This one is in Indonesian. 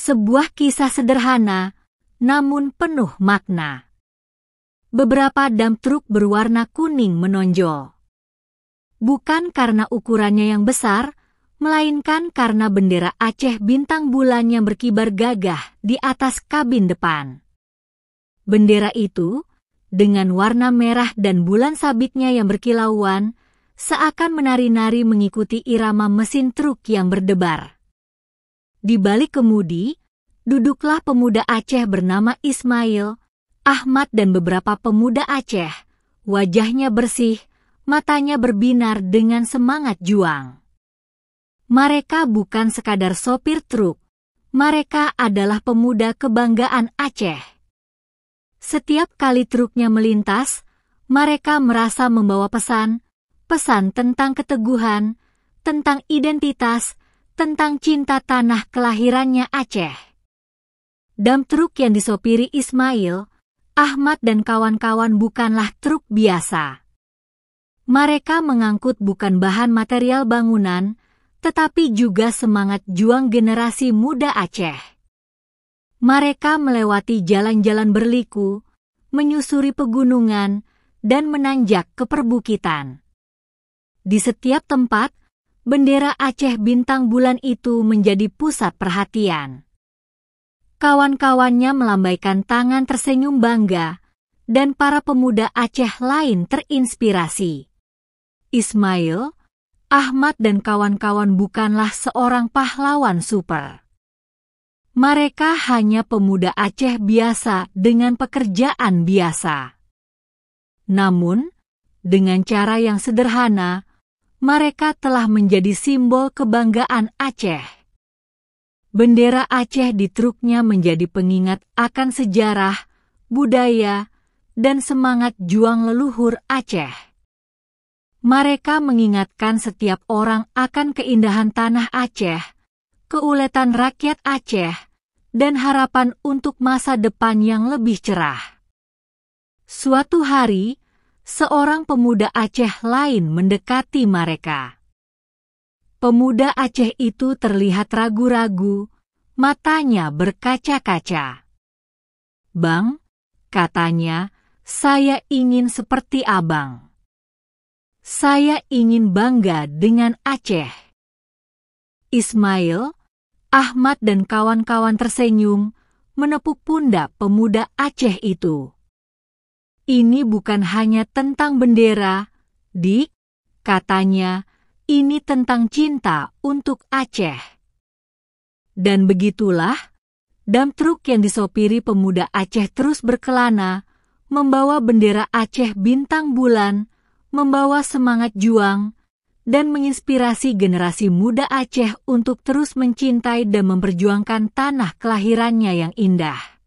Sebuah kisah sederhana, namun penuh makna. Beberapa dump truk berwarna kuning menonjol. Bukan karena ukurannya yang besar, melainkan karena bendera Aceh bintang bulan yang berkibar gagah di atas kabin depan. Bendera itu, dengan warna merah dan bulan sabitnya yang berkilauan, seakan menari-nari mengikuti irama mesin truk yang berdebar. Di balik kemudi, duduklah pemuda Aceh bernama Ismail, Ahmad dan beberapa pemuda Aceh. Wajahnya bersih, matanya berbinar dengan semangat juang. Mereka bukan sekadar sopir truk, mereka adalah pemuda kebanggaan Aceh. Setiap kali truknya melintas, mereka merasa membawa pesan tentang keteguhan, tentang identitas, tentang cinta tanah kelahirannya Aceh. Dump truk yang disopiri Ismail, Ahmad dan kawan-kawan bukanlah truk biasa. Mereka mengangkut bukan bahan material bangunan, tetapi juga semangat juang generasi muda Aceh. Mereka melewati jalan-jalan berliku, menyusuri pegunungan, dan menanjak ke perbukitan. Di setiap tempat, bendera Aceh bintang bulan itu menjadi pusat perhatian. Kawan-kawannya melambaikan tangan tersenyum bangga, dan para pemuda Aceh lain terinspirasi. Ismail, Ahmad dan kawan-kawan bukanlah seorang pahlawan super. Mereka hanya pemuda Aceh biasa dengan pekerjaan biasa. Namun, dengan cara yang sederhana, mereka telah menjadi simbol kebanggaan Aceh. Bendera Aceh di truknya menjadi pengingat akan sejarah, budaya, dan semangat juang leluhur Aceh. Mereka mengingatkan setiap orang akan keindahan tanah Aceh, keuletan rakyat Aceh, dan harapan untuk masa depan yang lebih cerah. Suatu hari, seorang pemuda Aceh lain mendekati mereka. Pemuda Aceh itu terlihat ragu-ragu, matanya berkaca-kaca. "Bang," katanya, "saya ingin seperti abang. Saya ingin bangga dengan Aceh." Ismail, Ahmad dan kawan-kawan tersenyum, menepuk pundak pemuda Aceh itu. "Ini bukan hanya tentang bendera, Dik," katanya, "ini tentang cinta untuk Aceh." Dan begitulah, dump truk yang disopiri pemuda Aceh terus berkelana, membawa bendera Aceh bintang bulan, membawa semangat juang, dan menginspirasi generasi muda Aceh untuk terus mencintai dan memperjuangkan tanah kelahirannya yang indah.